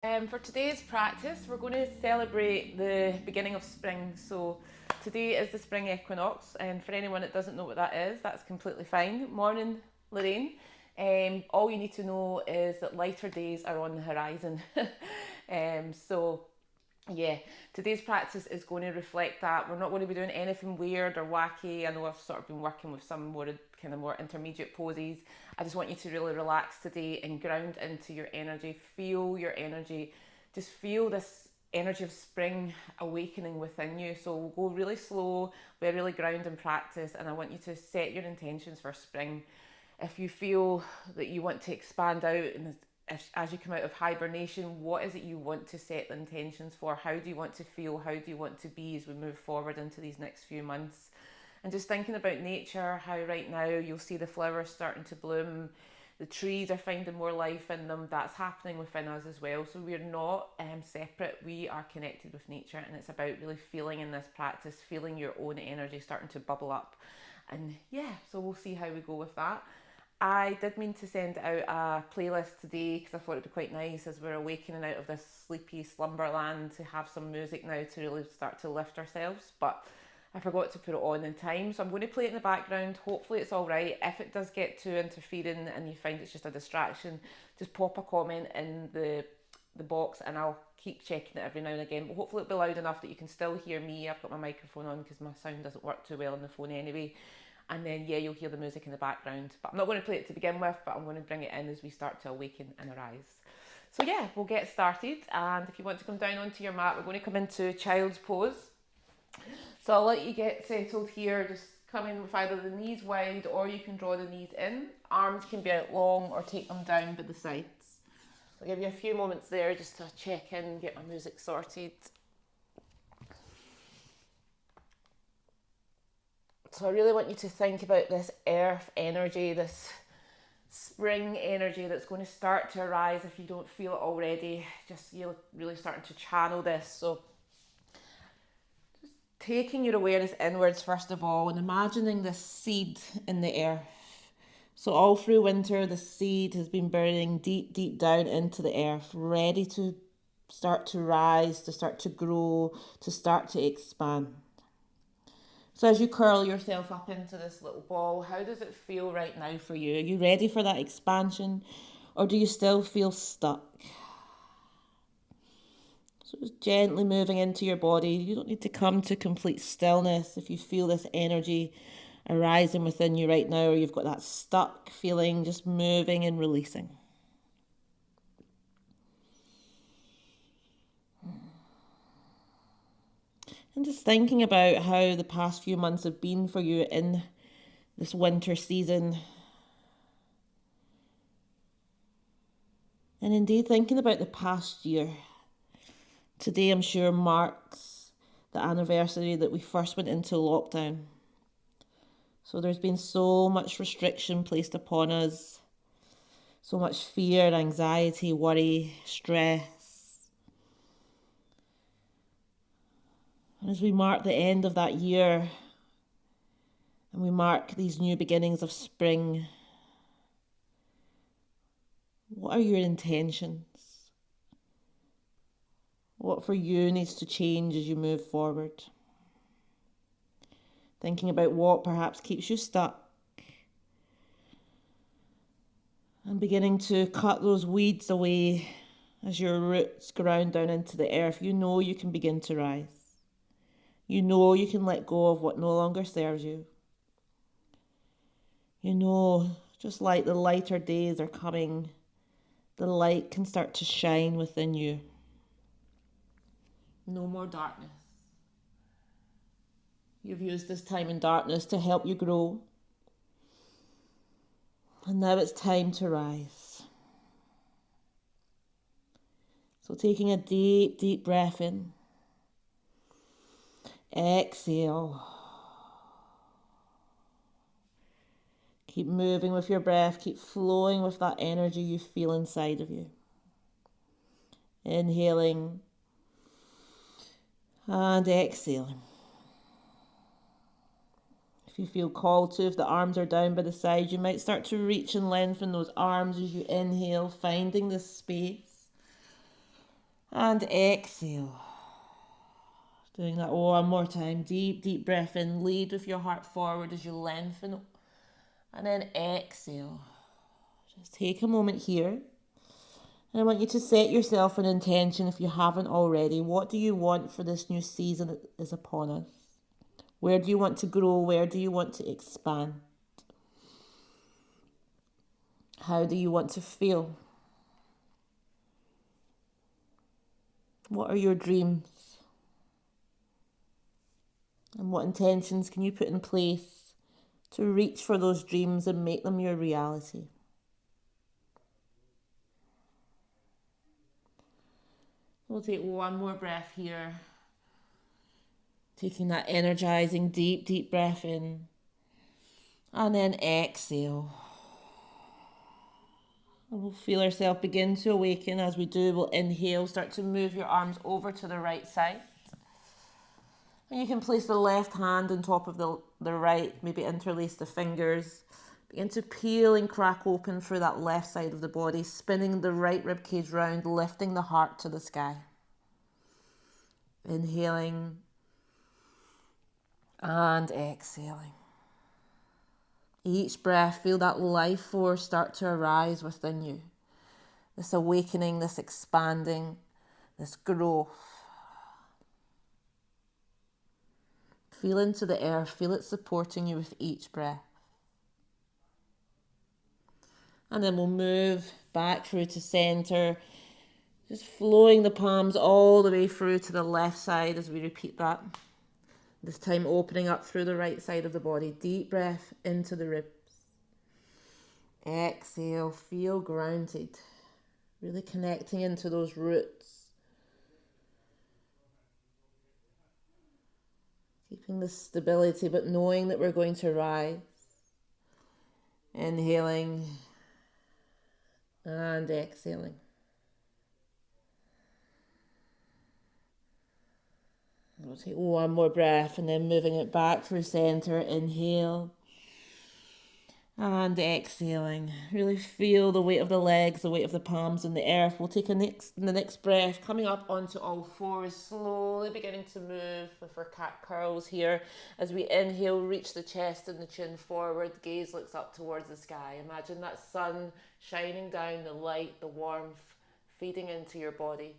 For today's practice, we're going to celebrate the beginning of spring. So today is the Spring Equinox, and for anyone that doesn't know what that is, that's completely fine. Morning, Lorraine. All you need to know is that lighter days are on the horizon. So yeah, today's practice is going to reflect that. We're not going to be doing anything weird or wacky. I know I've sort of been working with some more kind of more intermediate poses. I just want you to really relax today and ground into your energy. Feel your energy. Just feel this energy of spring awakening within you. So we'll go really slow, we're really ground in practice, and I want you to set your intentions for spring. If you feel that you want to expand out and as you come out of hibernation, what is it you want to set the intentions for? How do you want to feel? How do you want to be as we move forward into these next few months? And just thinking about nature, how right now you'll see the flowers starting to bloom, the trees are finding more life in them. That's happening within us as well. So we're not separate. We are connected with nature, and it's about really feeling in this practice, feeling your own energy starting to bubble up. And yeah, so we'll see how we go with that. I did mean to send out a playlist today because I thought it'd be quite nice as we're awakening out of this sleepy slumberland to have some music now to really start to lift ourselves. But I forgot to put it on in time, so I'm going to play it in the background. Hopefully, it's all right. If it does get too interfering and you find it's just a distraction, just pop a comment in the box and I'll keep checking it every now and again. But hopefully, it'll be loud enough that you can still hear me. I've got my microphone on because my sound doesn't work too well on the phone anyway. And then yeah, you'll hear the music in the background, but I'm not going to play it to begin with, but I'm going to bring it in as we start to awaken and arise. So yeah, we'll get started, and if you want to come down onto your mat, we're going to come into child's pose. So I'll let you get settled here. Just come in with either the knees wide, or you can draw the knees in. Arms can be out long or take them down by the sides. I'll give you a few moments there just to check in, get my music sorted. So I really want you to think about this earth energy, this spring energy that's going to start to arise if you don't feel it already. Just you're really starting to channel this. So just taking your awareness inwards first of all and imagining this seed in the earth. So all through winter, the seed has been burrowing deep, deep down into the earth, ready to start to rise, to start to grow, to start to expand. So as you curl yourself up into this little ball, how does it feel right now for you? Are you ready for that expansion, or do you still feel stuck? So just gently moving into your body. You don't need to come to complete stillness if you feel this energy arising within you right now, or you've got that stuck feeling, just moving and releasing. And just thinking about how the past few months have been for you in this winter season. And indeed thinking about the past year. Today, I'm sure, marks the anniversary that we first went into lockdown. So there's been so much restriction placed upon us, so much fear, anxiety, worry, stress. And as we mark the end of that year and we mark these new beginnings of spring, what are your intentions? What for you needs to change as you move forward? Thinking about what perhaps keeps you stuck and beginning to cut those weeds away as your roots ground down into the earth. You know you can begin to rise. You know you can let go of what no longer serves you. You know, just like the lighter days are coming, the light can start to shine within you. No more darkness. You've used this time in darkness to help you grow. And now it's time to rise. So taking a deep, deep breath in. Exhale. Keep moving with your breath. Keep flowing with that energy you feel inside of you. Inhaling and exhaling. If you feel called to, if the arms are down by the side, you might start to reach and lengthen those arms as you inhale, finding this space. And exhale. Doing that one more time. Deep, deep breath in. Lead with your heart forward as you lengthen. And then exhale. Just take a moment here. And I want you to set yourself an intention if you haven't already. What do you want for this new season that is upon us? Where do you want to grow? Where do you want to expand? How do you want to feel? What are your dreams? And what intentions can you put in place to reach for those dreams and make them your reality? We'll take one more breath here. Taking that energizing deep, deep breath in. And then exhale. And we'll feel ourselves begin to awaken. As we do, we'll inhale. Start to move your arms over to the right side. And you can place the left hand on top of the right. Maybe interlace the fingers. Begin to peel and crack open through that left side of the body. Spinning the right ribcage round. Lifting the heart to the sky. Inhaling. And exhaling. Each breath, feel that life force start to arise within you. This awakening, this expanding, this growth. Feel into the air, feel it supporting you with each breath. And then we'll move back through to center, just flowing the palms all the way through to the left side as we repeat that. This time opening up through the right side of the body. Deep breath into the ribs. Exhale, feel grounded. Really connecting into those roots. Keeping the stability, but knowing that we're going to rise. Inhaling and exhaling. We'll take one more breath and then moving it back through center. Inhale and exhaling. Really feel the weight of the legs, the weight of the palms on the earth. We'll take the next breath, coming up onto all fours, slowly beginning to move with our cat curls here. As we inhale, reach the chest and the chin forward. Gaze looks up towards the sky. Imagine that sun shining down, the light, the warmth, feeding into your body.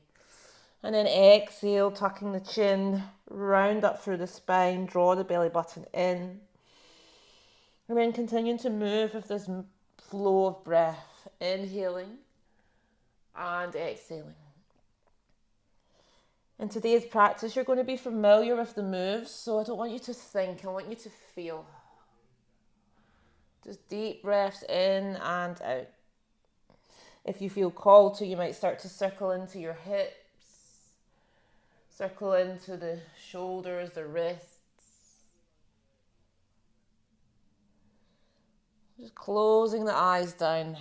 And then exhale, tucking the chin, round up through the spine, draw the belly button in. And then continuing to move with this flow of breath, inhaling and exhaling. In today's practice, you're going to be familiar with the moves, so I don't want you to think, I want you to feel. Just deep breaths in and out. If you feel called to, you might start to circle into your hips. Circle into the shoulders, the wrists. Just closing the eyes down.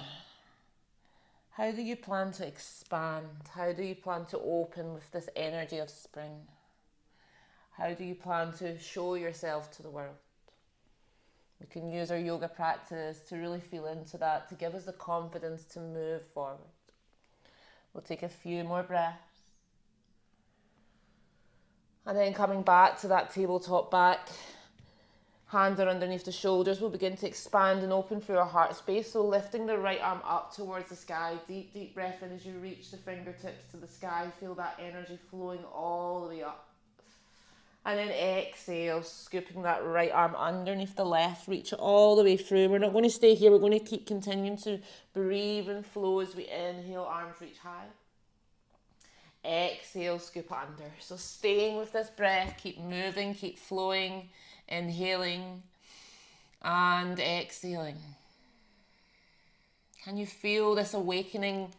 How do you plan to expand? How do you plan to open with this energy of spring? How do you plan to show yourself to the world? We can use our yoga practice to really feel into that, to give us the confidence to move forward. We'll take a few more breaths. And then coming back to that tabletop back, hands are underneath the shoulders. We'll begin to expand and open through our heart space. So lifting the right arm up towards the sky. Deep, deep breath in as you reach the fingertips to the sky. Feel that energy flowing all the way up. And then exhale, scooping that right arm underneath the left. Reach it all the way through. We're not going to stay here. We're going to keep continuing to breathe and flow as we inhale, arms reach high. Exhale, scoop it under. So staying with this breath, keep moving, keep flowing, inhaling and exhaling. Can you feel this awakening?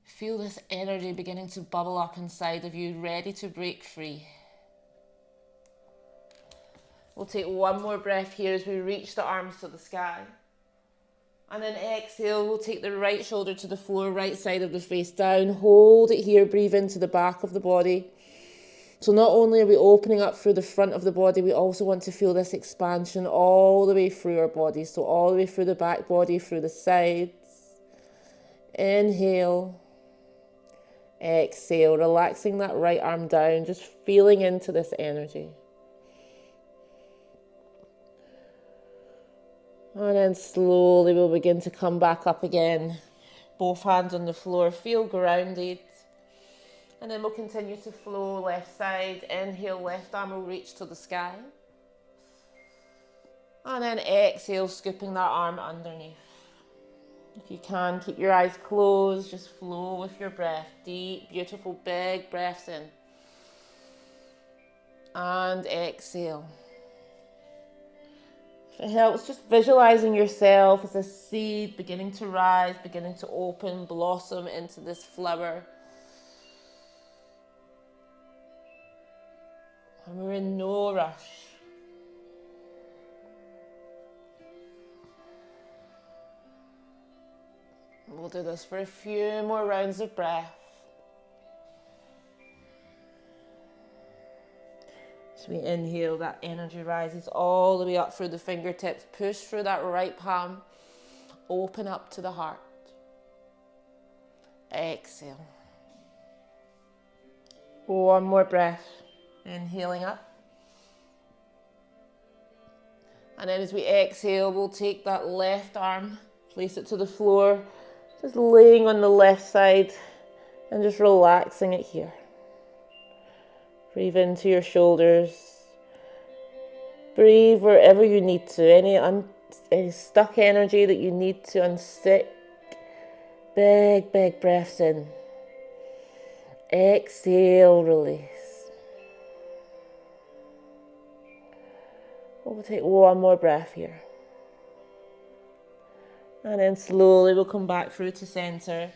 Feel this energy beginning to bubble up inside of you, ready to break free. We'll take one more breath here as we reach the arms to the sky. And then exhale, we'll take the right shoulder to the floor, right side of the face down. Hold it here, breathe into the back of the body. So not only are we opening up through the front of the body, we also want to feel this expansion all the way through our body. So all the way through the back body, through the sides. Inhale. Exhale, relaxing that right arm down, just feeling into this energy. And then slowly we'll begin to come back up again. Both hands on the floor, feel grounded. And then we'll continue to flow left side. Inhale, left arm will reach to the sky. And then exhale, scooping that arm underneath. If you can, keep your eyes closed, just flow with your breath. Deep, beautiful, big breaths in. And exhale. If it helps, just visualizing yourself as a seed beginning to rise, beginning to open, blossom into this flower. And we're in no rush. We'll do this for a few more rounds of breath. As we inhale, that energy rises all the way up through the fingertips. Push through that right palm. Open up to the heart. Exhale. One more breath. Inhaling up. And then as we exhale, we'll take that left arm, place it to the floor, just laying on the left side and just relaxing it here. Breathe into your shoulders. Breathe wherever you need to. Any stuck energy that you need to unstick. Big, big breaths in. Exhale, release. We'll take one more breath here. And then slowly we'll come back through to center.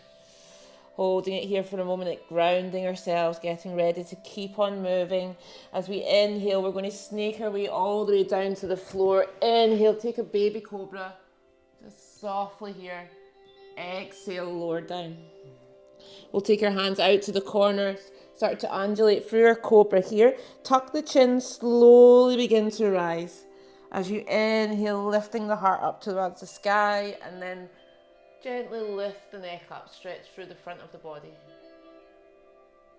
Holding it here for a moment, grounding ourselves, getting ready to keep on moving. As we inhale, we're going to snake our way all the way down to the floor. Inhale, take a baby cobra. Just softly here. Exhale, lower down. We'll take our hands out to the corners. Start to undulate through our cobra here. Tuck the chin, slowly begin to rise. As you inhale, lifting the heart up towards the sky, and then gently lift the neck up, stretch through the front of the body.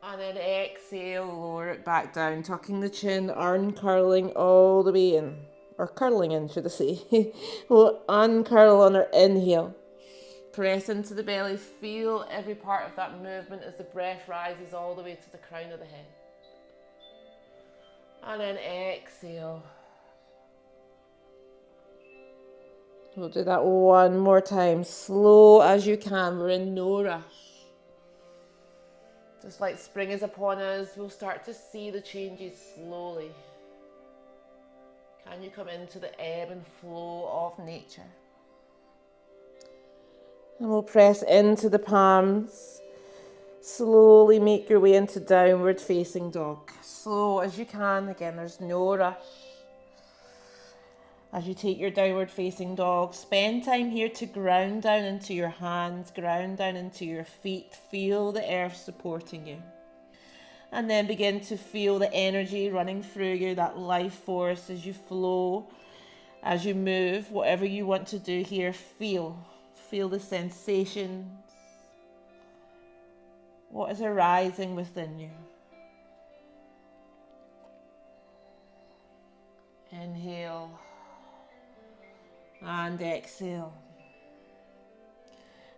And then exhale, lower it back down, tucking the chin, uncurling all the way in. Or curling in, should I say. We'll uncurl on our inhale. Press into the belly, feel every part of that movement as the breath rises all the way to the crown of the head. And then exhale. We'll do that one more time, slow as you can. We're in no rush. Just like spring is upon us, we'll start to see the changes slowly. Can you come into the ebb and flow of nature? And we'll press into the palms. Slowly make your way into downward facing dog. Slow as you can. Again, there's no rush. As you take your downward facing dog, spend time here to ground down into your hands, ground down into your feet. Feel the earth supporting you. And then begin to feel the energy running through you, that life force as you flow, as you move, whatever you want to do here, feel. Feel the sensations. What is arising within you? Inhale and exhale.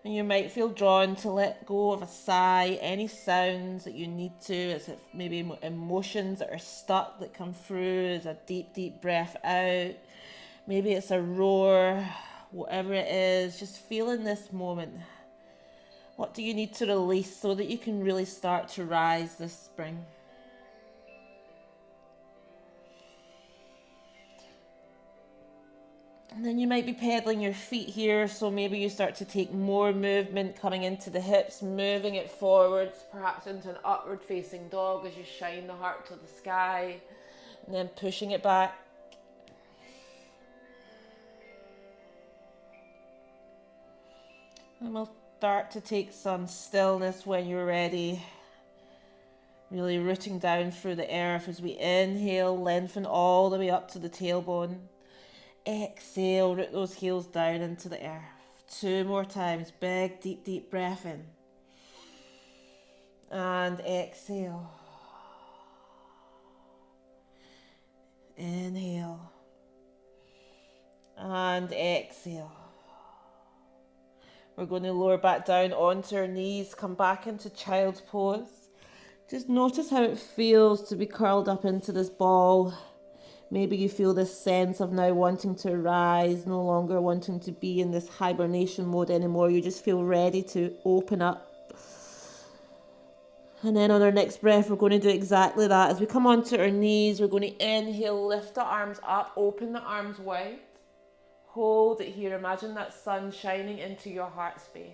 And you might feel drawn to let go of a sigh, any sounds that you need to, as if maybe emotions that are stuck that come through as a deep, deep breath out. Maybe it's a roar, whatever it is, just feel in this moment. What do you need to release so that you can really start to rise this spring? And then you might be pedaling your feet here, so maybe you start to take more movement coming into the hips, moving it forwards, perhaps into an upward facing dog as you shine the heart to the sky, and then pushing it back. And we'll start to take some stillness when you're ready. Really rooting down through the earth as we inhale, lengthen all the way up to the tailbone. Exhale, root those heels down into the earth. 2 more times, big, deep, deep breath in. And exhale. Inhale. And exhale. We're going to lower back down onto our knees, come back into child's pose. Just notice how it feels to be curled up into this ball. Maybe you feel this sense of now wanting to rise, no longer wanting to be in this hibernation mode anymore. You just feel ready to open up. And then on our next breath, we're going to do exactly that. As we come onto our knees, we're going to inhale, lift the arms up, open the arms wide. Hold it here. Imagine that sun shining into your heart space.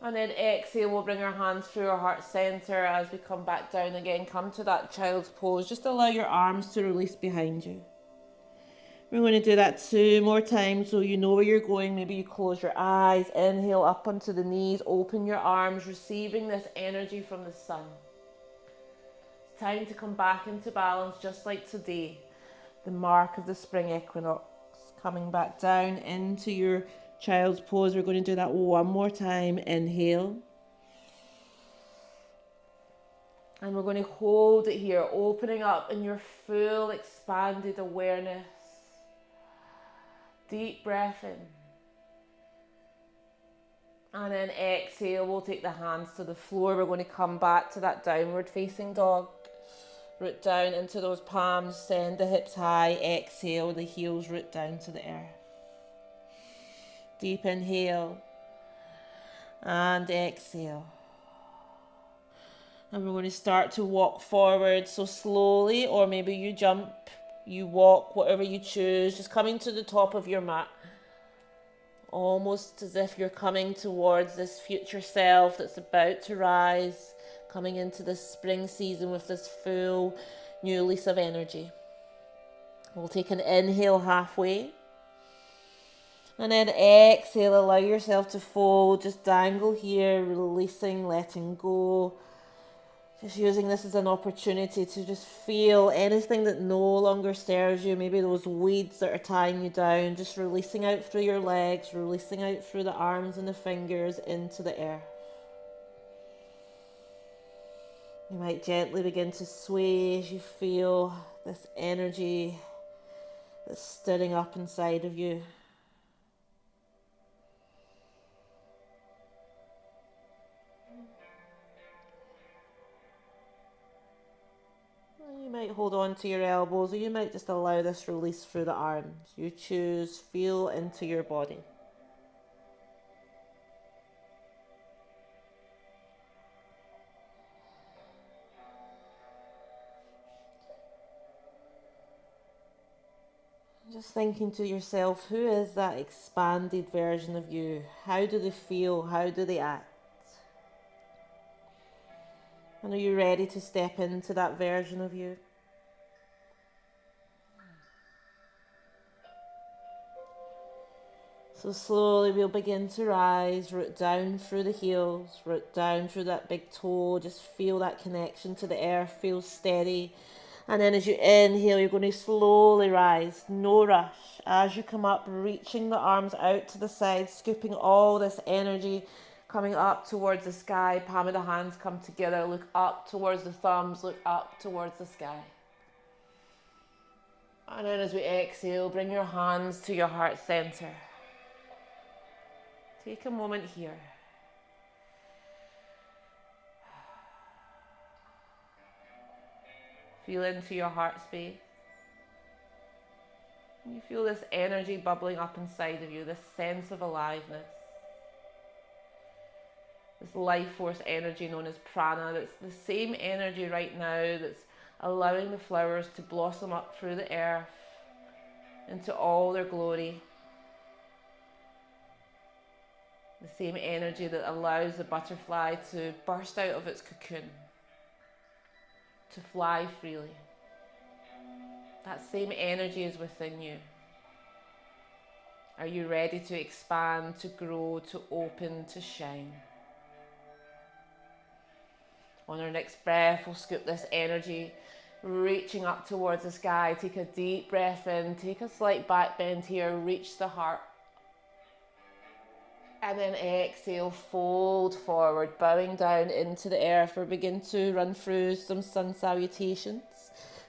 And then exhale, we'll bring our hands through our heart center as we come back down again. Come to that child's pose. Just allow your arms to release behind you. We're going to do that 2 more times so you know where you're going. Maybe you close your eyes, inhale up onto the knees, open your arms, receiving this energy from the sun. It's time to come back into balance just like today, the mark of the spring equinox. Coming back down into your child's pose. We're going to do that 1 more time. Inhale. And we're going to hold it here, opening up in your full expanded awareness. Deep breath in. And then exhale, we'll take the hands to the floor. We're going to come back to that downward facing dog. Root down into those palms, send the hips high. Exhale, the heels root down to the earth. Deep inhale. And exhale. And we're going to start to walk forward, so slowly, or maybe you jump, you walk, whatever you choose, just coming to the top of your mat. Almost as if you're coming towards this future self that's about to rise, coming into this spring season with this full new lease of energy. We'll take an inhale halfway. And then exhale, allow yourself to fold, just dangle here, releasing, letting go. Just using this as an opportunity to just feel anything that no longer serves you. Maybe those weeds that are tying you down, just releasing out through your legs, releasing out through the arms and the fingers into the earth. You might gently begin to sway as you feel this energy that's stirring up inside of you. You might hold on to your elbows, or you might just allow this release through the arms. You choose, feel into your body. Just thinking to yourself, who is that expanded version of you? How do they feel? How do they act? And are you ready to step into that version of you? So slowly we'll begin to rise, root down through the heels, root down through that big toe. Just feel that connection to the earth, feel steady. And then as you inhale, you're going to slowly rise, no rush. As you come up, reaching the arms out to the side, scooping all this energy, coming up towards the sky. Palm of the hands come together, look up towards the thumbs, look up towards the sky. And then as we exhale, bring your hands to your heart center. Take a moment here. Feel into your heart space. And you feel this energy bubbling up inside of you, this sense of aliveness. This life force energy known as prana, that's the same energy right now that's allowing the flowers to blossom up through the earth into all their glory. The same energy that allows the butterfly to burst out of its cocoon, to fly freely. That same energy is within you. Are you ready to expand, to grow, to open, to shine? On our next breath, we'll scoop this energy, reaching up towards the sky. Take a deep breath in, take a slight back bend here, reach the heart. And then exhale, fold forward, bowing down into the earth. We'll begin to run through some sun salutations,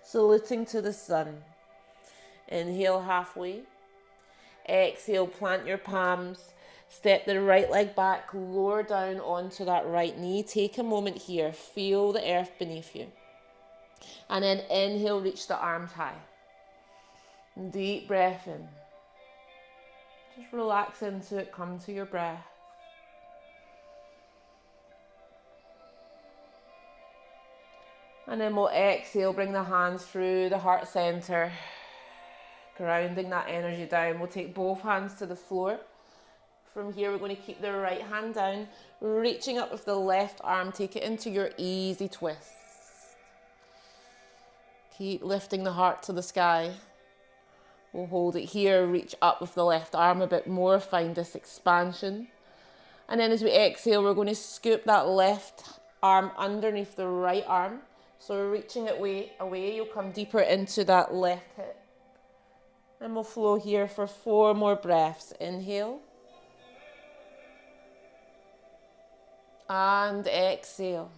saluting to the sun. Inhale halfway. Exhale, plant your palms. Step the right leg back, lower down onto that right knee. Take a moment here, feel the earth beneath you. And then inhale, reach the arms high. Deep breath in. Just relax into it, come to your breath. And then we'll exhale, bring the hands through the heart center, grounding that energy down. We'll take both hands to the floor. From here, we're going to keep the right hand down, reaching up with the left arm. Take it into your easy twist. Keep lifting the heart to the sky. We'll hold it here, reach up with the left arm a bit more, find this expansion. And then as we exhale, we're going to scoop that left arm underneath the right arm. So we're reaching it away, you'll come deeper into that left hip. And we'll flow here for 4 more breaths. Inhale. And exhale.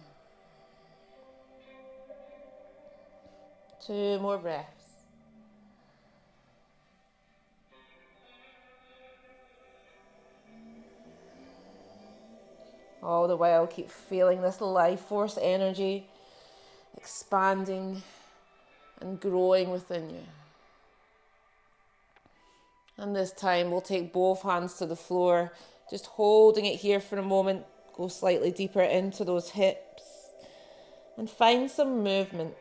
2 more breaths. All the while, keep feeling this life force energy expanding and growing within you. And this time, we'll take both hands to the floor, just holding it here for a moment. Go slightly deeper into those hips and find some movement.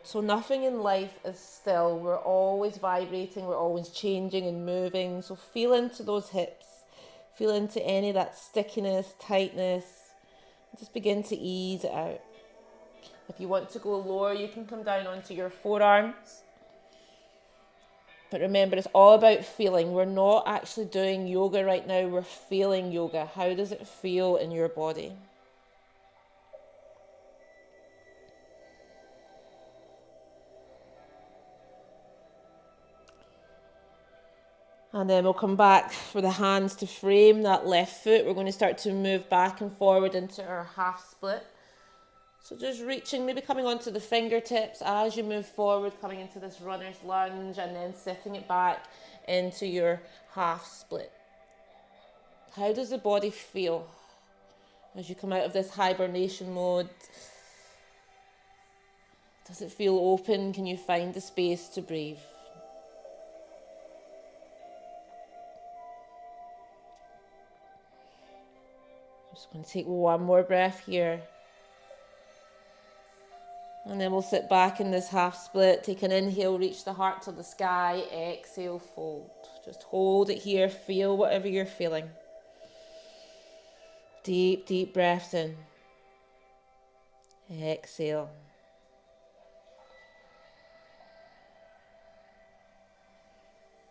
So nothing in life is still. We're always vibrating, we're always changing and moving. So feel into those hips. Feel into any of that stickiness, tightness. Just begin to ease it out. If you want to go lower, you can come down onto your forearms. But remember, it's all about feeling. We're not actually doing yoga right now. We're feeling yoga. How does it feel in your body? And then we'll come back for the hands to frame that left foot. We're going to start to move back and forward into our half split. So just reaching, maybe coming onto the fingertips as you move forward, coming into this runner's lunge and then sitting it back into your half split. How does the body feel as you come out of this hibernation mode? Does it feel open? Can you find the space to breathe? I'm just going to take 1 more breath here. And then we'll sit back in this half split. Take an inhale, reach the heart to the sky. Exhale, fold. Just hold it here. Feel whatever you're feeling. Deep, deep breaths in. Exhale.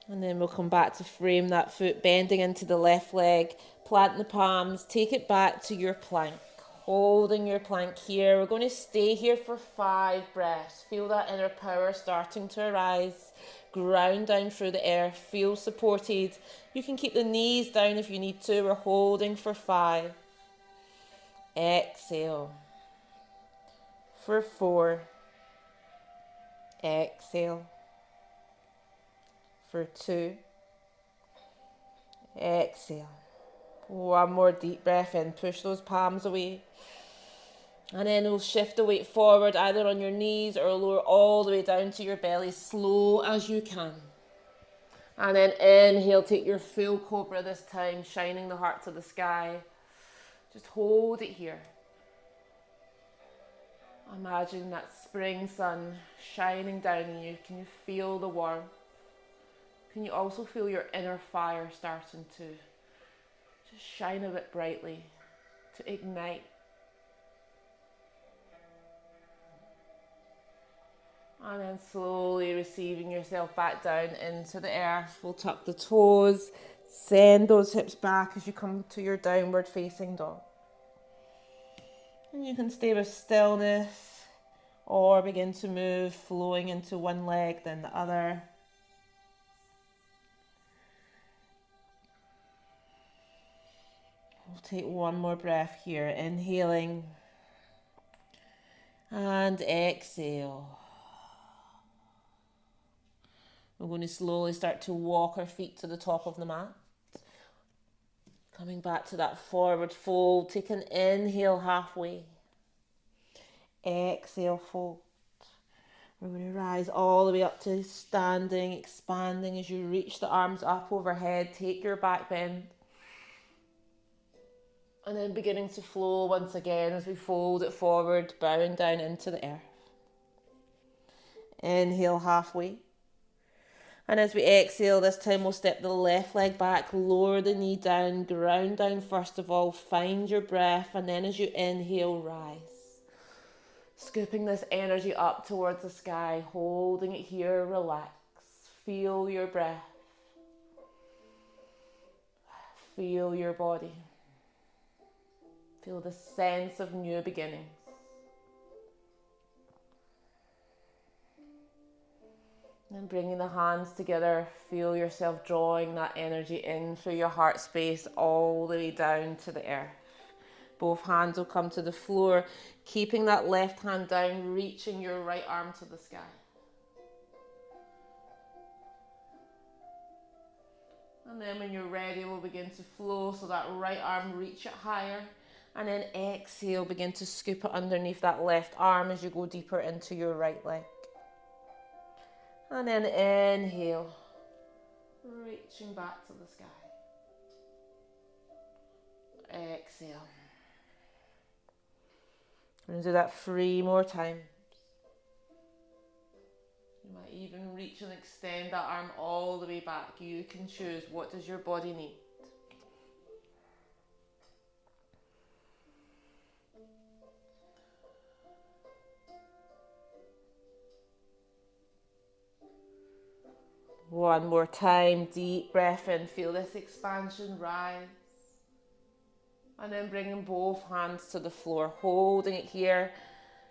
And then we'll come back to frame that foot, bending into the left leg. Plant the palms. Take it back to your plank. Holding your plank here. We're going to stay here for 5 breaths. Feel that inner power starting to arise. Ground down through the earth. Feel supported. You can keep the knees down if you need to. We're holding for 5. Exhale. For 4. Exhale. For 2. Exhale. 1 more deep breath in. Push those palms away. And then we'll shift the weight forward, either on your knees or lower all the way down to your belly, slow as you can. And then inhale, take your full cobra this time, shining the heart to the sky. Just hold it here. Imagine that spring sun shining down on you. Can you feel the warmth? Can you also feel your inner fire starting to just shine a bit brightly, to ignite? And then slowly receiving yourself back down into the earth. We'll tuck the toes, send those hips back as you come to your downward facing dog. And you can stay with stillness or begin to move, flowing into one leg, then the other. Take one more breath here, inhaling and exhale. We're going to slowly start to walk our feet to the top of the mat. Coming back to that forward fold. Take an inhale halfway. Exhale, fold. We're going to rise all the way up to standing, expanding as you reach the arms up overhead. Take your back bend. And then beginning to flow once again as we fold it forward, bowing down into the earth. Inhale halfway. And as we exhale, this time we'll step the left leg back, lower the knee down, ground down first of all, find your breath, and then as you inhale, rise. Scooping this energy up towards the sky, holding it here, relax. Feel your breath. Feel your body. Feel the sense of new beginnings. And bringing the hands together, feel yourself drawing that energy in through your heart space all the way down to the earth. Both hands will come to the floor, keeping that left hand down, reaching your right arm to the sky. And then when you're ready, we'll begin to flow, so that right arm, reach it higher. And then exhale, begin to scoop it underneath that left arm as you go deeper into your right leg. And then inhale, reaching back to the sky. Exhale. We're going to do that 3 more times. You might even reach and extend that arm all the way back. You can choose. What does your body need? One more time, deep breath in, feel this expansion rise. And then bringing both hands to the floor, holding it here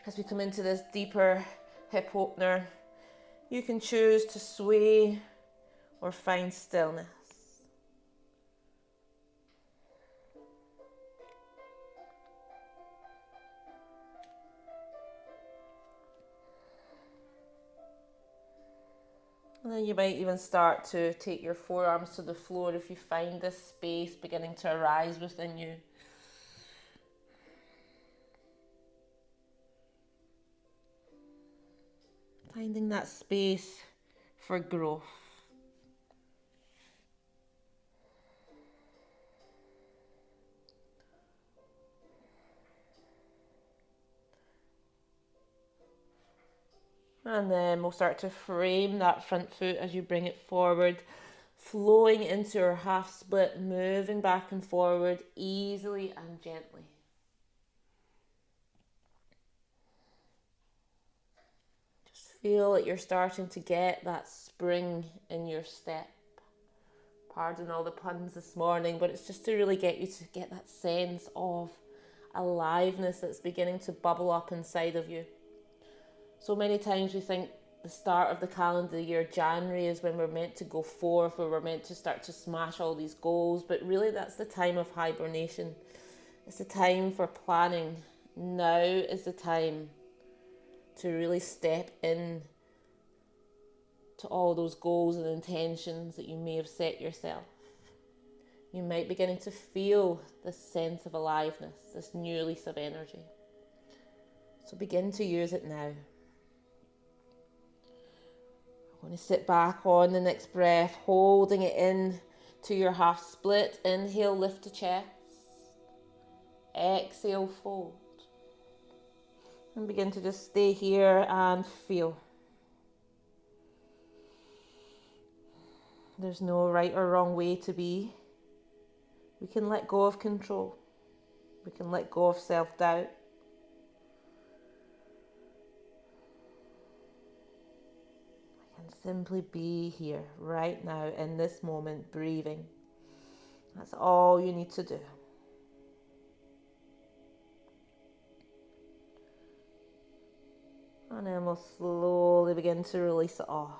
as we come into this deeper hip opener. You can choose to sway or find stillness. And then you might even start to take your forearms to the floor if you find this space beginning to arise within you. Finding that space for growth. And then we'll start to frame that front foot as you bring it forward, flowing into your half split, moving back and forward easily and gently. Just feel that you're starting to get that spring in your step. Pardon all the puns this morning, but it's just to really get you to get that sense of aliveness that's beginning to bubble up inside of you. So many times we think the start of the calendar year, January, is when we're meant to go forth, where we're meant to start to smash all these goals, but really that's the time of hibernation. It's the time for planning. Now is the time to really step in to all those goals and intentions that you may have set yourself. You might be beginning to feel this sense of aliveness, this new release of energy. So begin to use it now. I'm going to sit back on the next breath, holding it in to your half split. Inhale, lift the chest. Exhale, fold. And begin to just stay here and feel. There's no right or wrong way to be. We can let go of control. We can let go of self-doubt. Simply be here right now in this moment, breathing. That's all you need to do. And then we'll slowly begin to release it off.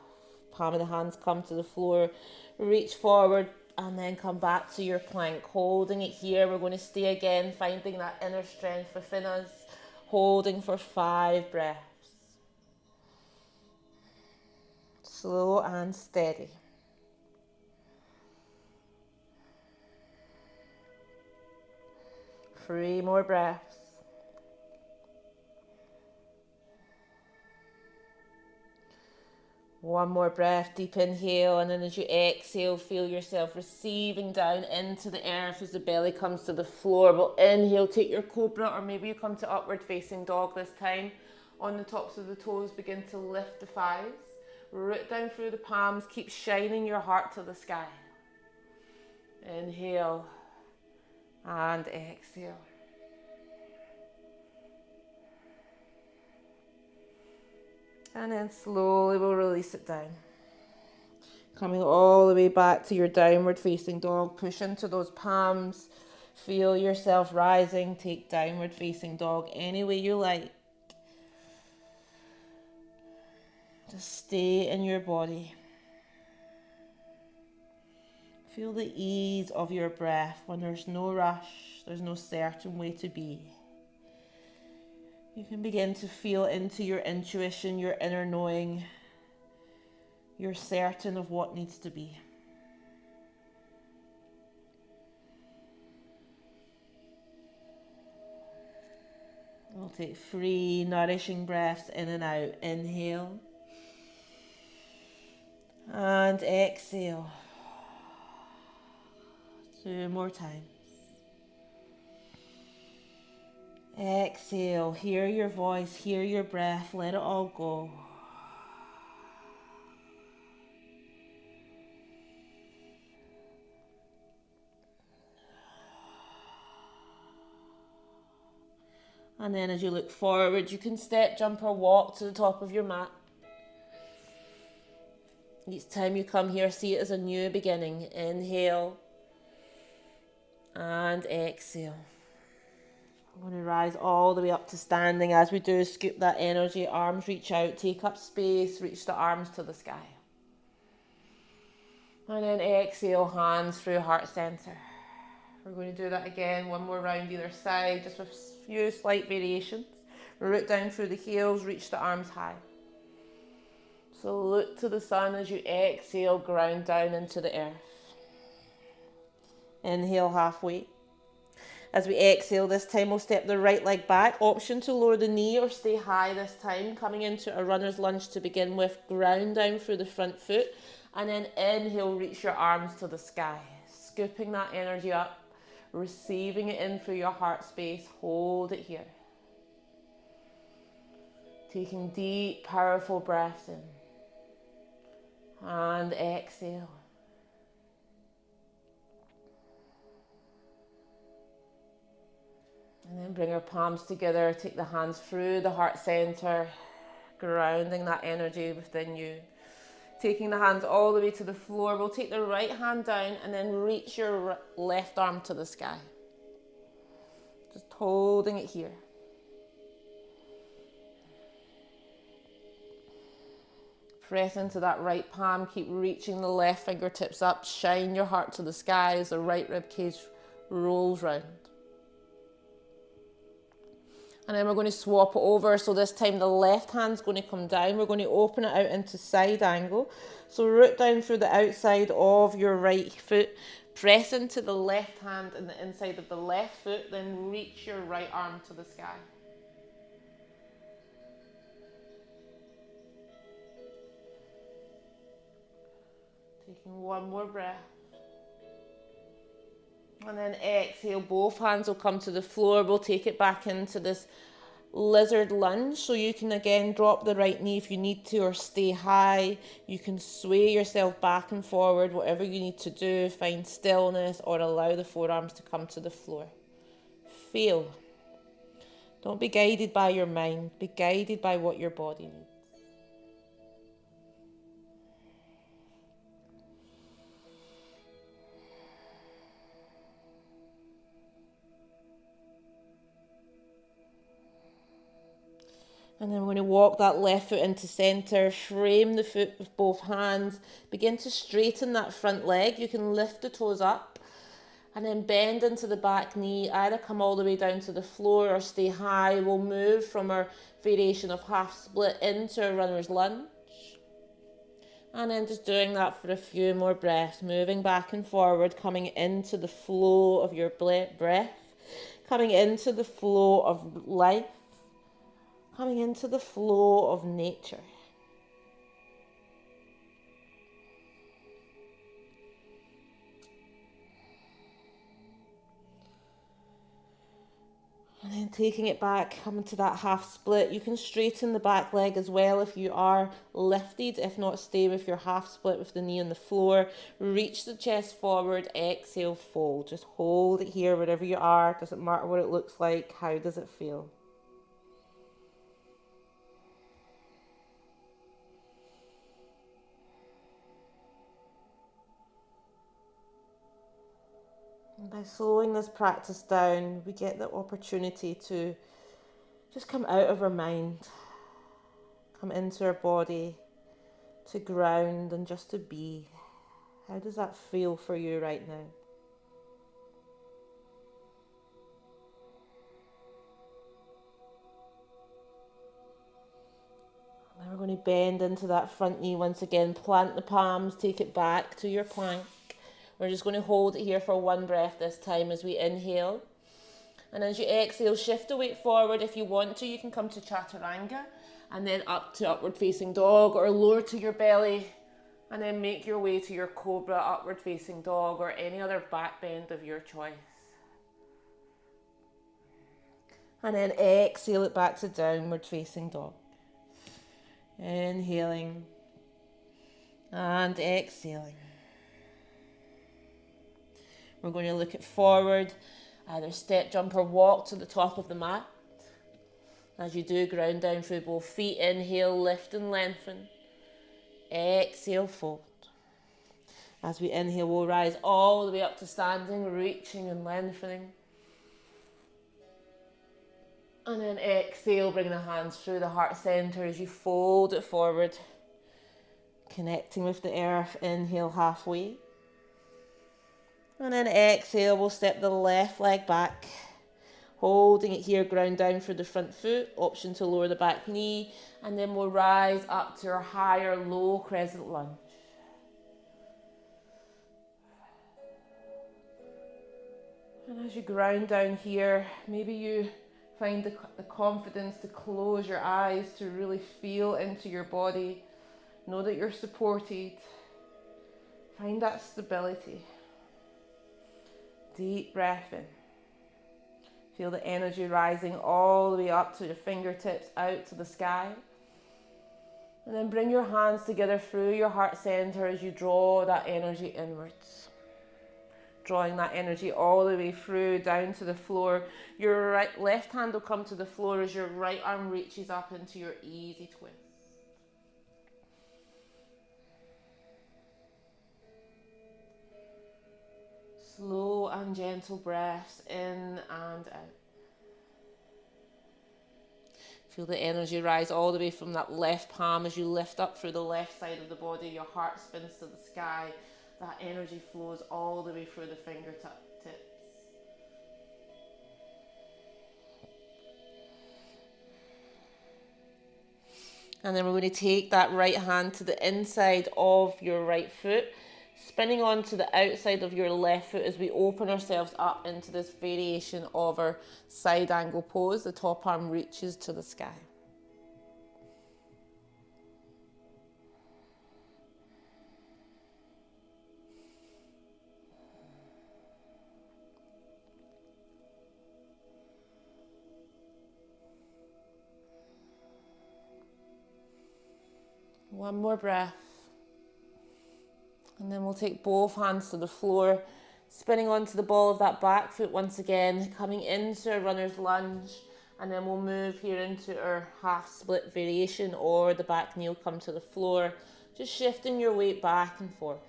Palm of the hands come to the floor. Reach forward, And then come back to your plank, holding it here. We're going to stay again, finding that inner strength within us, holding for 5 breaths. Slow and steady. Three more breaths. One more breath, deep inhale, and then as you exhale, feel yourself receiving down into the earth as the belly comes to the floor. We'll inhale, take your cobra, or maybe you come to upward facing dog this time. On the tops of the toes, begin to lift the thighs. Root down through the palms, keep shining your heart to the sky. Inhale and exhale. And then slowly we'll release it down. Coming all the way back to your downward facing dog. Push into those palms. Feel yourself rising. Take downward facing dog any way you like. Just stay in your body. Feel the ease of your breath when there's no rush, there's no certain way to be. You can begin to feel into your intuition, your inner knowing. You're certain of what needs to be. We'll take 3 nourishing breaths in and out. Inhale. And exhale. 2 more times. Exhale. Hear your voice. Hear your breath. Let it all go. And then as you look forward, you can step, jump or walk to the top of your mat. Each time you come here, see it as a new beginning. Inhale and exhale. I'm going to rise all the way up to standing. As we do, scoop that energy, arms reach out, take up space, reach the arms to the sky. And then exhale, hands through heart center. We're going to do that again, one more round either side, just with a few slight variations. Root down through the heels, reach the arms high. So look to the sun as you exhale, ground down into the earth. Inhale halfway. As we exhale this time, we'll step the right leg back. Option to lower the knee or stay high this time. Coming into a runner's lunge to begin with. Ground down through the front foot. And then inhale, reach your arms to the sky. Scooping that energy up. Receiving it in through your heart space. Hold it here. Taking deep, powerful breaths in. And exhale. And then bring our palms together. Take the hands through the heart center. Grounding that energy within you. Taking the hands all the way to the floor. We'll take the right hand down and then reach your left arm to the sky. Just holding it here. Press into that right palm. Keep reaching the left fingertips up. Shine your heart to the sky as the right rib cage rolls round. And then we're going to swap it over. So this time the left hand's going to come down. We're going to open it out into side angle. So root down through the outside of your right foot. Press into the left hand and the inside of the left foot. Then reach your right arm to the sky. Taking one more breath. And then exhale, both hands will come to the floor. We'll take it back into this lizard lunge. So you can again drop the right knee if you need to or stay high. You can sway yourself back and forward, whatever you need to do. Find stillness or allow the forearms to come to the floor. Feel. Don't be guided by your mind. Be guided by what your body needs. And then we're going to walk that left foot into centre, frame the foot with both hands, begin to straighten that front leg. You can lift the toes up and then bend into the back knee, either come all the way down to the floor or stay high. We'll move from our variation of half split into a runner's lunge. And then just doing that for a few more breaths, moving back and forward, coming into the flow of your breath, coming into the flow of life, coming into the flow of nature. And then taking it back, coming to that half split. You can straighten the back leg as well if you are lifted. If not, stay with your half split with the knee on the floor. Reach the chest forward, exhale, fold. Just hold it here wherever you are. Doesn't matter what it looks like. How does it feel? And by slowing this practice down, we get the opportunity to just come out of our mind, come into our body, to ground and just to be. How does that feel for you right now? Now we're going to bend into that front knee once again, plant the palms, take it back to your plank. We're just going to hold it here for one breath this time as we inhale. And as you exhale, shift the weight forward. If you want to, you can come to chaturanga and then up to upward facing dog, or lower to your belly and then make your way to your cobra, upward facing dog, or any other back bend of your choice. And then exhale it back to downward facing dog. Inhaling and exhaling. We're going to look at forward, either step, jump or walk to the top of the mat. As you do, ground down through both feet. Inhale, lift and lengthen. Exhale, fold. As we inhale, we'll rise all the way up to standing, reaching and lengthening. And then exhale, bring the hands through the heart center as you fold it forward, connecting with the earth. Inhale halfway. And then exhale, we'll step the left leg back, holding it here, ground down through the front foot, option to lower the back knee, and then we'll rise up to our higher low crescent lunge. And as you ground down here, maybe you find the confidence to close your eyes, to really feel into your body, know that you're supported, find that stability. Deep breath in. Feel the energy rising all the way up to your fingertips, out to the sky. And then bring your hands together through your heart center as you draw that energy inwards. Drawing that energy all the way through, down to the floor. Your left hand will come to the floor as your right arm reaches up into your easy twist. Slow and gentle breaths in and out. Feel the energy rise all the way from that left palm as you lift up through the left side of the body. Your heart spins to the sky. That energy flows all the way through the fingertips. And then we're going to take that right hand to the inside of your right foot, spinning onto the outside of your left foot as we open ourselves up into this variation of our side angle pose. The top arm reaches to the sky. One more breath. And then we'll take both hands to the floor, spinning onto the ball of that back foot once again, coming into a runner's lunge, and then we'll move here into our half split variation, or the back knee will come to the floor, just shifting your weight back and forth.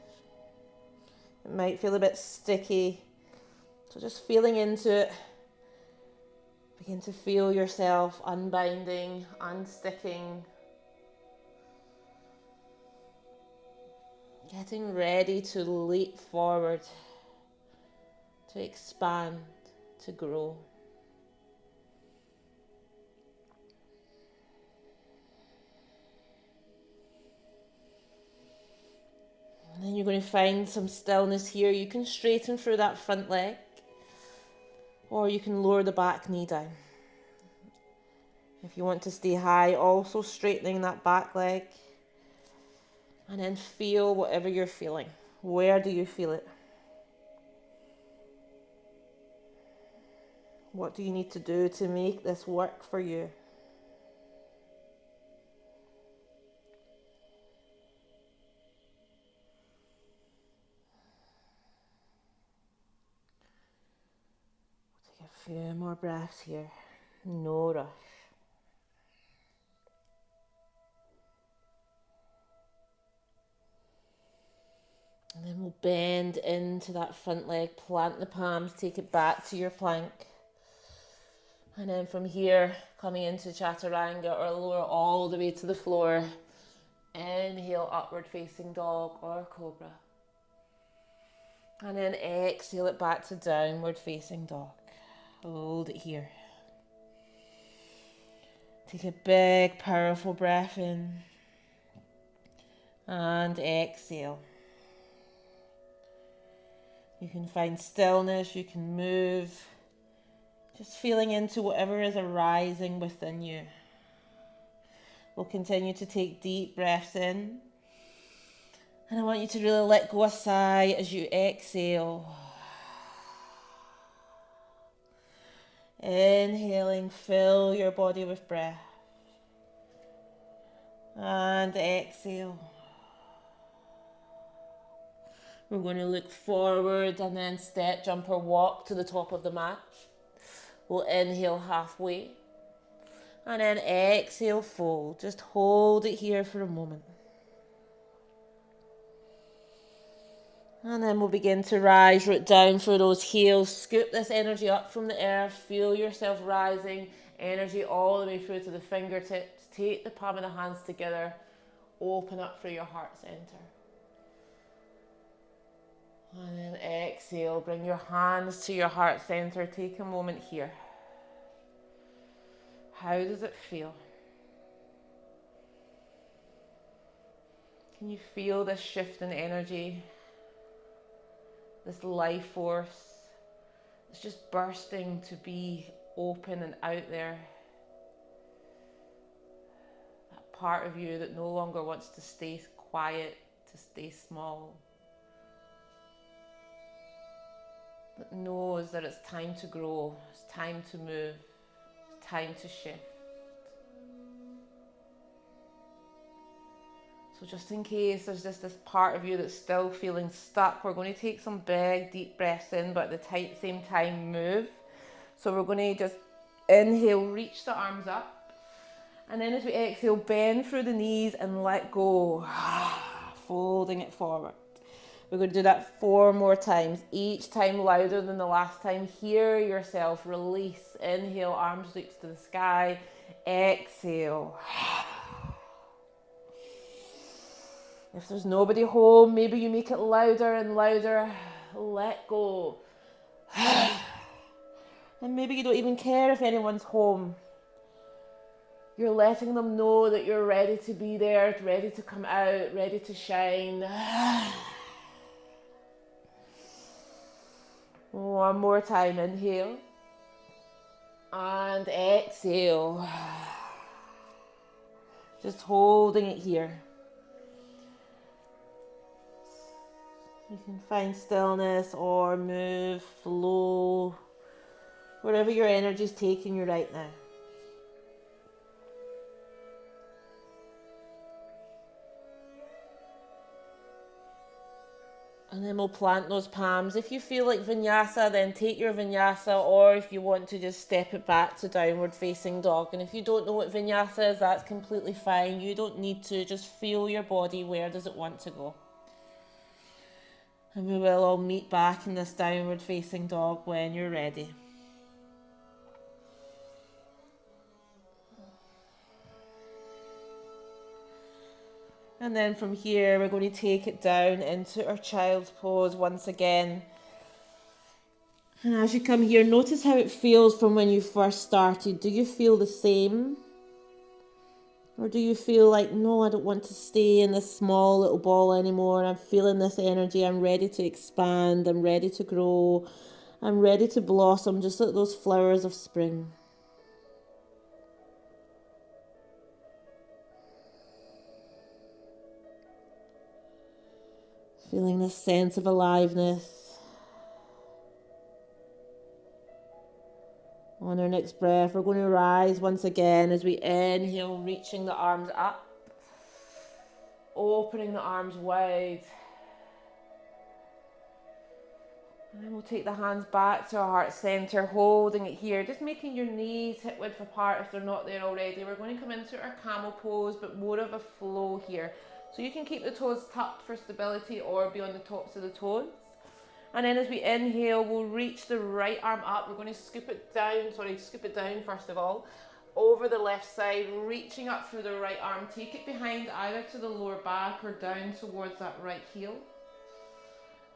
It might feel a bit sticky, so just feeling into it, Begin to feel yourself unbinding, unsticking, getting ready to leap forward, to expand, to grow. And then you're going to find some stillness here. You can straighten through that front leg, or you can lower the back knee down. If you want to stay high, also straightening that back leg. And then feel whatever you're feeling. Where do you feel it? What do you need to do to make this work for you? Take a few more breaths here. No rush. And then we'll bend into that front leg, plant the palms, take it back to your plank. And then from here, coming into chaturanga or lower all the way to the floor. Inhale, upward facing dog or cobra. And then exhale it back to downward facing dog. Hold it here. Take a big, powerful breath in. And exhale. You can find stillness, you can move. Just feeling into whatever is arising within you. We'll continue to take deep breaths in. And I want you to really let go a sigh as you exhale. Inhaling, fill your body with breath. And exhale. We're going to look forward and then step, jump or walk to the top of the mat. We'll inhale halfway. And then exhale, fold. Just hold it here for a moment. And then we'll begin to rise, root down through those heels. Scoop this energy up from the earth. Feel yourself rising. Energy all the way through to the fingertips. Take the palm of the hands together. Open up through your heart center. And then exhale. Bring your hands to your heart center. Take a moment here. How does it feel? Can you feel this shift in energy? This life force? It's just bursting to be open and out there. That part of you that no longer wants to stay quiet, to stay small. That knows that it's time to grow, it's time to move, it's time to shift. So just in case there's just this part of you that's still feeling stuck, we're going to take some big deep breaths in, but at the same time move. So we're going to just inhale, reach the arms up. And then as we exhale, bend through the knees and let go. Folding it forward. We're going to do that 4 more times, each time louder than the last time. Hear yourself release. Inhale, arms reach to the sky. Exhale. If there's nobody home, maybe you make it louder and louder. Let go. And maybe you don't even care if anyone's home. You're letting them know that you're ready to be there, ready to come out, ready to shine. One more time, inhale. And exhale. Just holding it here. You can find stillness or move, flow, wherever your energy is taking you right now. And then we'll plant those palms. If you feel like vinyasa, then take your vinyasa, or if you want to just step it back to downward facing dog. And if you don't know what vinyasa is, that's completely fine. You don't need to. Just feel your body. Where does it want to go? And we will all meet back in this downward facing dog when you're ready. And then from here, we're going to take it down into our child's pose once again. And as you come here, notice how it feels from when you first started. Do you feel the same? Or do you feel like, no, I don't want to stay in this small little ball anymore. I'm feeling this energy. I'm ready to expand. I'm ready to grow. I'm ready to blossom, just like those flowers of spring. Feeling this sense of aliveness. On our next breath, we're going to rise once again as we inhale, reaching the arms up, opening the arms wide. And then we'll take the hands back to our heart center, holding it here, just making your knees hip width apart if they're not there already. We're going to come into our camel pose, but more of a flow here. So you can keep the toes tucked for stability or be on the tops of the toes. And then as we inhale, we'll reach the right arm up. We're going to scoop it down first of all, over the left side, reaching up through the right arm. Take it behind either to the lower back or down towards that right heel.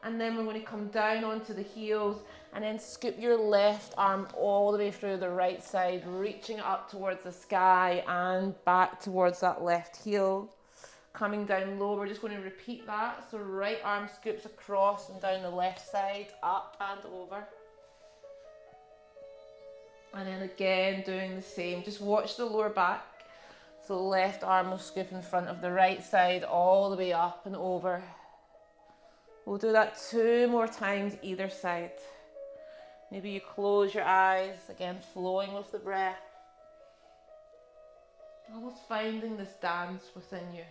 And then we're going to come down onto the heels and then scoop your left arm all the way through the right side, reaching up towards the sky and back towards that left heel. Coming down low, we're just going to repeat that. So right arm scoops across and down the left side, up and over. And then again, doing the same. Just watch the lower back. So left arm will scoop in front of the right side, all the way up and over. We'll do that 2 more times either side. Maybe you close your eyes, again flowing with the breath. Almost finding this dance within you.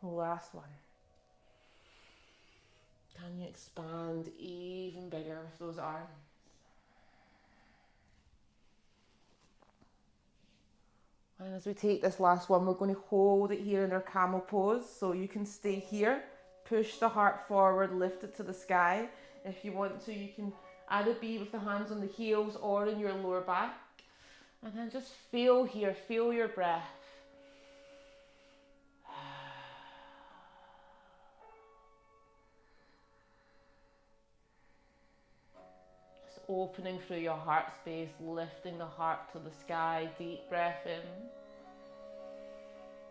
Last one. Can you expand even bigger with those arms? And as we take this last one, we're going to hold it here in our camel pose. So you can stay here, push the heart forward, lift it to the sky. If you want to, you can either be with the hands on the heels or in your lower back. And then just feel here, feel your breath. Opening through your heart space, lifting the heart to the sky, deep breath in.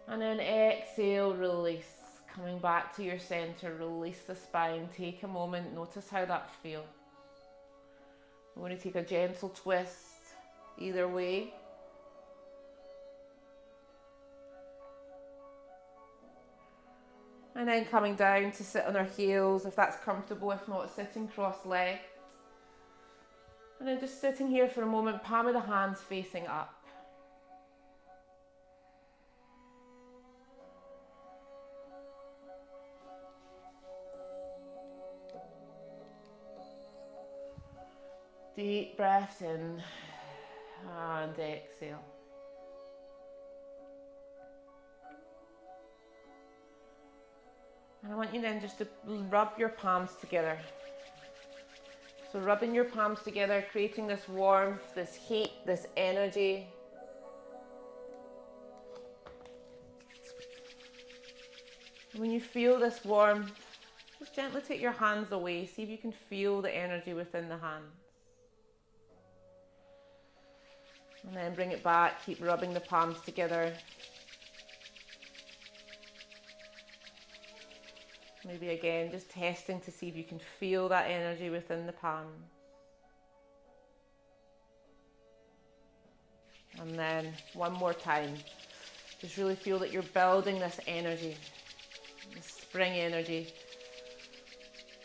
And then exhale, release. Coming back to your center, release the spine. Take a moment, notice how that feels. We're going to take a gentle twist either way. And then coming down to sit on our heels if that's comfortable, if not, sitting cross-legged. And then just sitting here for a moment, palm of the hands facing up. Deep breaths in and exhale. And I want you then just to rub your palms together. So rubbing your palms together, creating this warmth, this heat, this energy. And when you feel this warmth, just gently take your hands away. See if you can feel the energy within the hands. And then bring it back, keep rubbing the palms together. Maybe again, just testing to see if you can feel that energy within the palm. And then one more time. Just really feel that you're building this energy, this spring energy.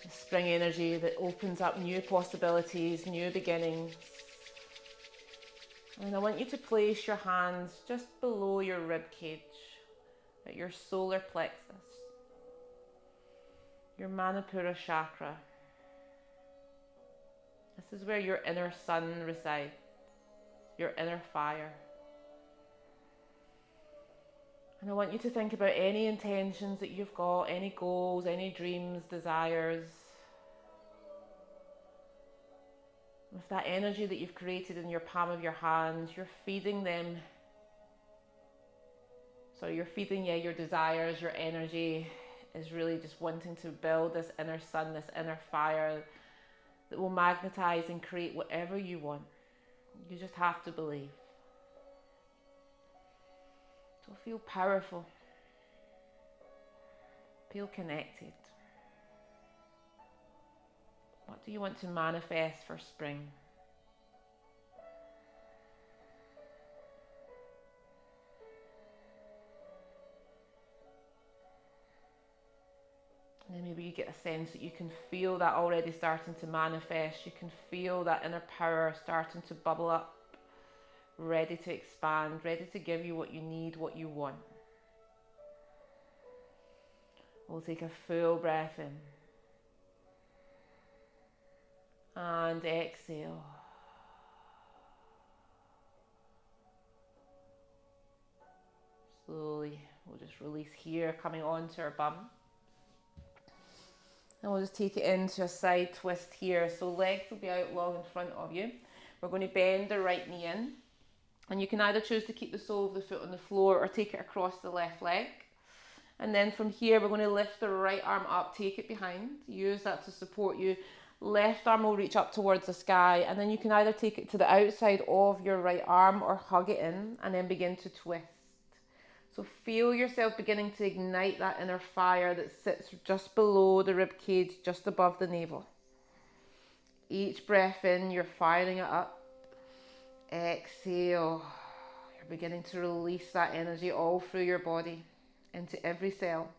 This spring energy that opens up new possibilities, new beginnings. And I want you to place your hands just below your rib cage, at your solar plexus. Your Manipura chakra. This is where your inner sun resides, your inner fire. And I want you to think about any intentions that you've got, any goals, any dreams, desires. With that energy that you've created in your palm of your hands, you're feeding them. So you're feeding, your desires, your energy is really just wanting to build this inner sun, this inner fire that will magnetize and create whatever you want. You just have to believe. So feel powerful. Feel connected. What do you want to manifest for spring? And then maybe you get a sense that you can feel that already starting to manifest. You can feel that inner power starting to bubble up, ready to expand, ready to give you what you need, what you want. We'll take a full breath in. And exhale. Slowly, we'll just release here, coming onto our bum. And we'll just take it into a side twist here. So legs will be out long in front of you. We're going to bend the right knee in. And you can either choose to keep the sole of the foot on the floor or take it across the left leg. And then from here, we're going to lift the right arm up, take it behind. Use that to support you. Left arm will reach up towards the sky. And then you can either take it to the outside of your right arm or hug it in and then begin to twist. So feel yourself beginning to ignite that inner fire that sits just below the rib cage, just above the navel. Each breath in, you're firing it up. Exhale. You're beginning to release that energy all through your body, into every cell.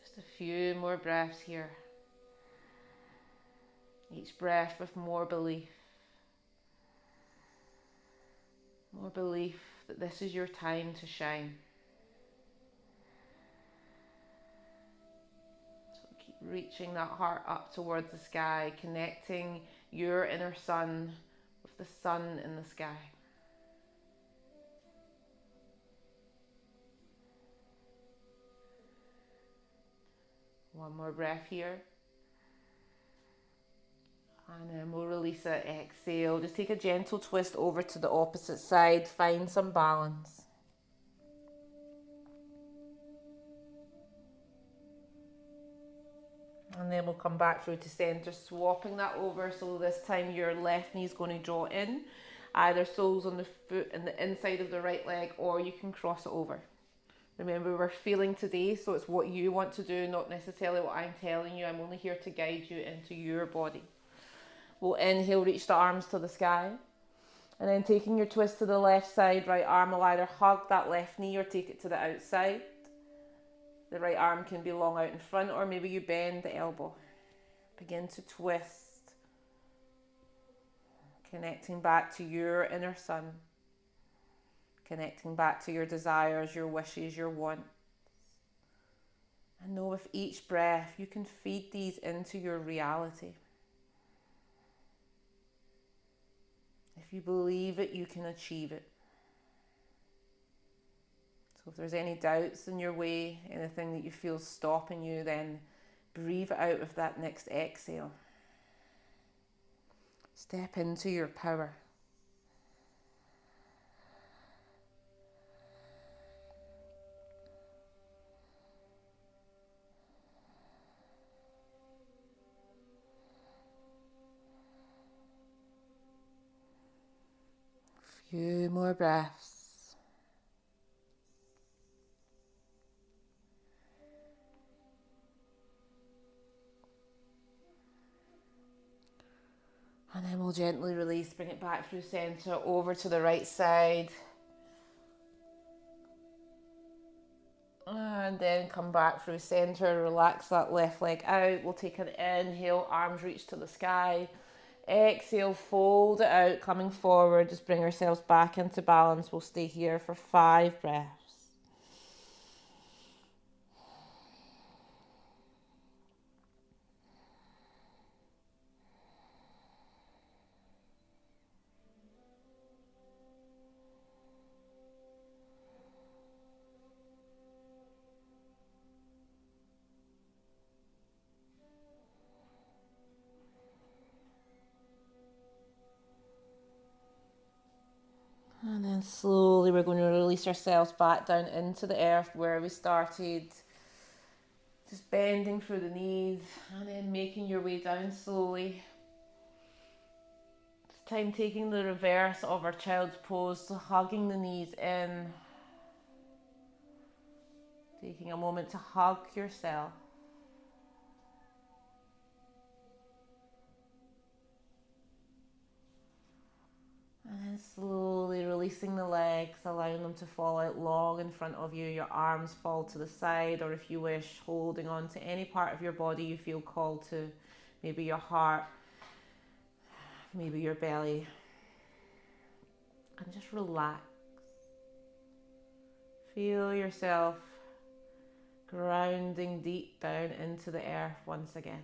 Just a few more breaths here. Each breath with more belief. More belief that this is your time to shine. So keep reaching that heart up towards the sky, connecting your inner sun with the sun in the sky. One more breath here. And then we'll release it, exhale. Just take a gentle twist over to the opposite side. Find some balance. And then we'll come back through to center, swapping that over. So this time your left knee is going to draw in. Either soles on the foot and the inside of the right leg, or you can cross it over. Remember, we're feeling today, so it's what you want to do, not necessarily what I'm telling you. I'm only here to guide you into your body. We'll inhale, reach the arms to the sky. And then taking your twist to the left side, right arm will either hug that left knee or take it to the outside. The right arm can be long out in front, or maybe you bend the elbow. Begin to twist. Connecting back to your inner sun. Connecting back to your desires, your wishes, your wants. And know with each breath, you can feed these into your reality. If you believe it, you can achieve it. So if there's any doubts in your way, anything that you feel stopping you, then breathe it out with that next exhale. Step into your power. Few more breaths. And then we'll gently release, bring it back through center, over to the right side. And then come back through center, relax that left leg out. We'll take an inhale, arms reach to the sky. Exhale, fold it out, coming forward. Just bring ourselves back into balance. We'll stay here for 5 breaths. And slowly we're going to release ourselves back down into the earth where we started. Just bending through the knees and then making your way down slowly. This time taking the reverse of our child's pose, so hugging the knees in. Taking a moment to hug yourself. And then slowly releasing the legs, allowing them to fall out long in front of you. Your arms fall to the side, or if you wish, holding on to any part of your body you feel called to. Maybe your heart, maybe your belly. And just relax. Feel yourself grounding deep down into the earth once again.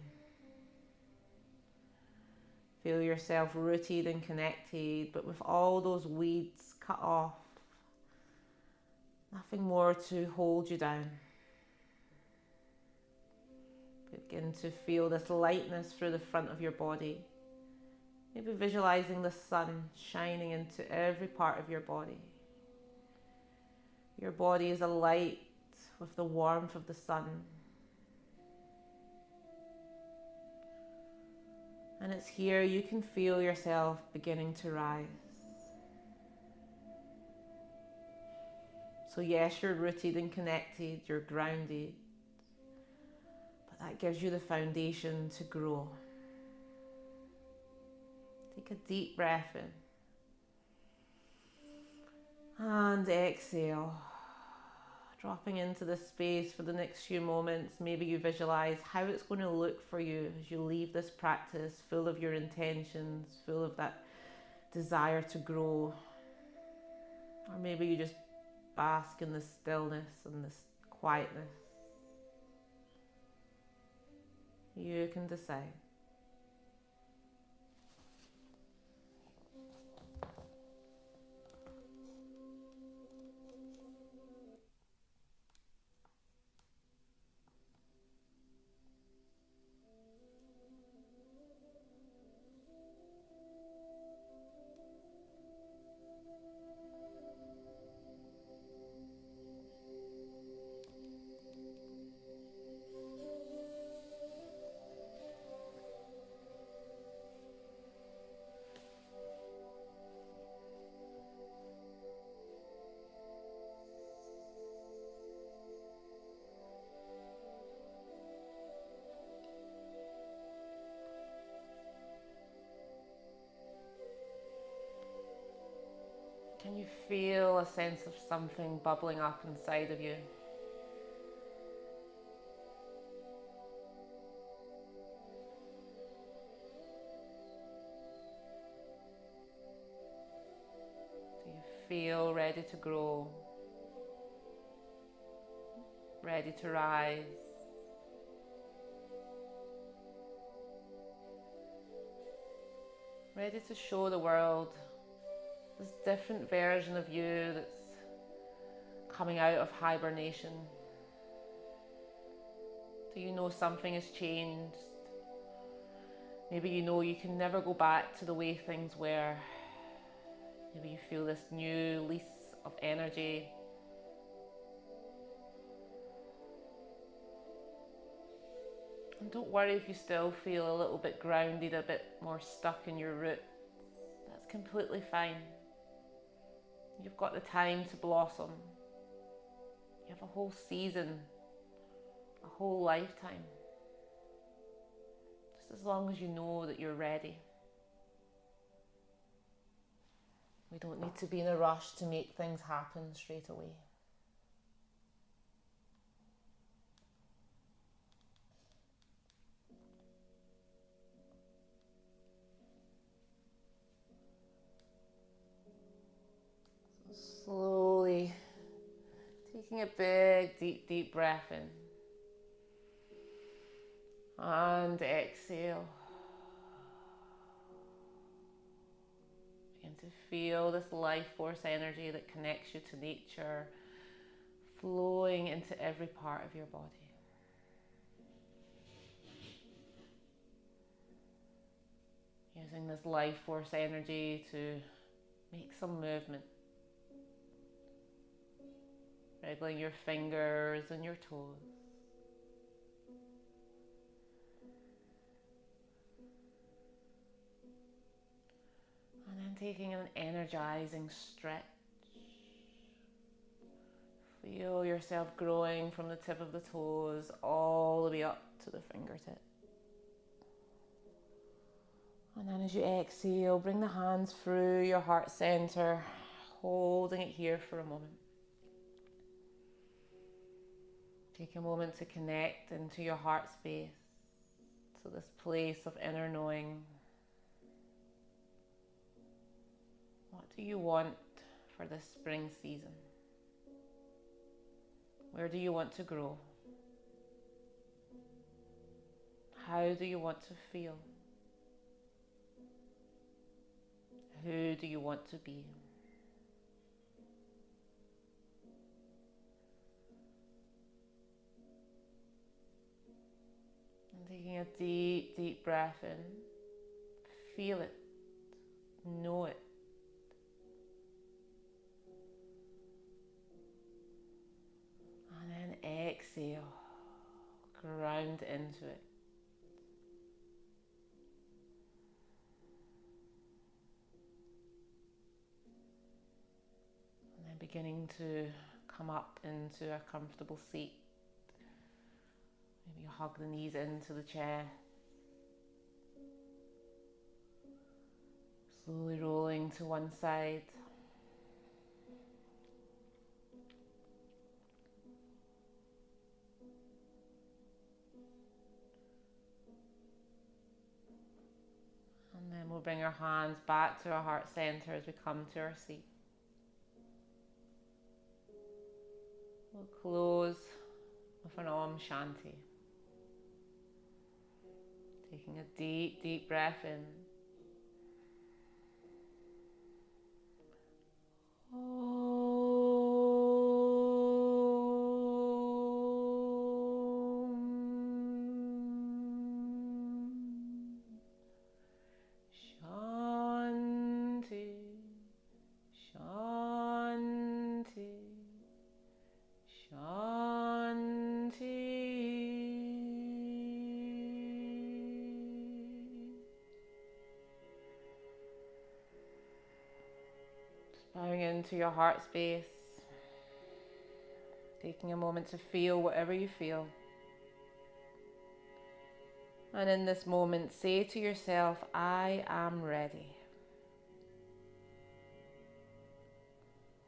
Feel yourself rooted and connected, but with all those weeds cut off. Nothing more to hold you down. Begin to feel this lightness through the front of your body. Maybe visualizing the sun shining into every part of your body. Your body is alight with the warmth of the sun. And it's here you can feel yourself beginning to rise. So yes, you're rooted and connected, you're grounded, but that gives you the foundation to grow. Take a deep breath in and exhale. Dropping into this space for the next few moments, maybe you visualize how it's going to look for you as you leave this practice full of your intentions, full of that desire to grow. Or maybe you just bask in this stillness and this quietness. You can decide. Can you feel a sense of something bubbling up inside of you? Do you feel ready to grow? Ready to rise? Ready to show the world this different version of you that's coming out of hibernation? Do you know something has changed? Maybe you know you can never go back to the way things were. Maybe you feel this new lease of energy. And don't worry if you still feel a little bit grounded, a bit more stuck in your roots. That's completely fine. You've got the time to blossom. You have a whole season, a whole lifetime. Just as long as you know that you're ready. We don't need to be in a rush to make things happen straight away. Slowly taking a big, deep breath in. And exhale. Begin to feel this life force energy that connects you to nature flowing into every part of your body. Using this life force energy to make some movement. Wriggling your fingers and your toes. And then taking an energizing stretch. Feel yourself growing from the tip of the toes all the way up to the fingertips. And then as you exhale, bring the hands through your heart center, holding it here for a moment. Take a moment to connect into your heart space, to this place of inner knowing. What do you want for this spring season? Where do you want to grow? How do you want to feel? Who do you want to be? And taking a deep, deep breath in. Feel it. Know it. And then exhale. Ground into it. Beginning to come up into a comfortable seat. Maybe you hug the knees into the chair. Slowly rolling to one side. And then we'll bring our hands back to our heart center as we come to our seat. We'll close with an Om Shanti. Taking a deep, deep breath in. Bowing into your heart space, taking a moment to feel whatever you feel. And in this moment, say to yourself, I am ready.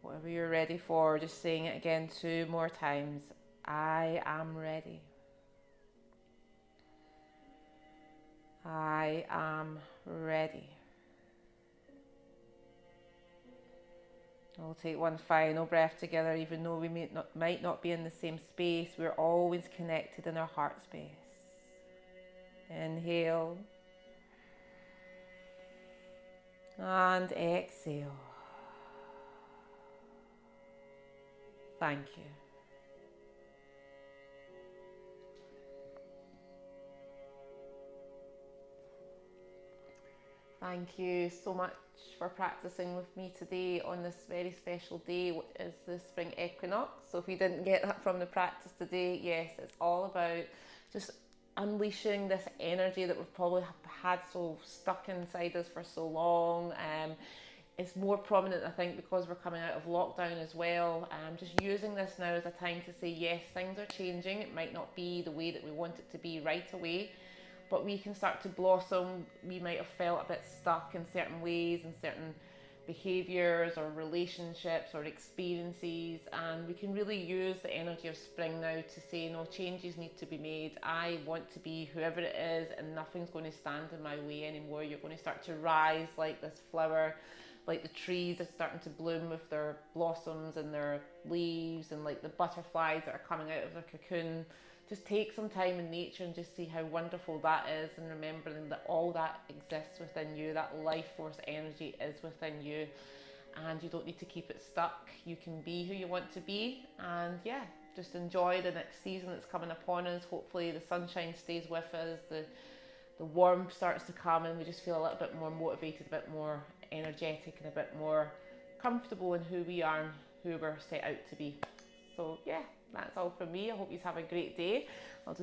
Whatever you're ready for, just saying it again 2 more times. I am ready. I am ready. We'll take one final breath together, even though we might not be in the same space. We're always connected in our heart space. Inhale. And exhale. Thank you. Thank you so much for practicing with me today on this very special day, which is the Spring Equinox. So if you didn't get that from the practice today, yes, it's all about just unleashing this energy that we've probably had so stuck inside us for so long. It's more prominent, I think, because we're coming out of lockdown as well. Just using this now as a time to say, yes, things are changing. It might not be the way that we want it to be right away, but we can start to blossom. We might have felt a bit stuck in certain ways and certain behaviours or relationships or experiences, and we can really use the energy of spring now to say, no, changes need to be made. I want to be whoever it is, and nothing's going to stand in my way anymore. You're going to start to rise like this flower, like the trees are starting to bloom with their blossoms and their leaves, and like the butterflies that are coming out of their cocoon. Just take some time in nature and just see how wonderful that is, and remembering that all that exists within you, that life force energy is within you, and you don't need to keep it stuck. You can be who you want to be, and yeah, just enjoy the next season that's coming upon us. Hopefully the sunshine stays with us, the warmth starts to come, and we just feel a little bit more motivated, a bit more energetic, and a bit more comfortable in who we are and who we're set out to be. So yeah, that's all from me. I hope you have a great day. I'll just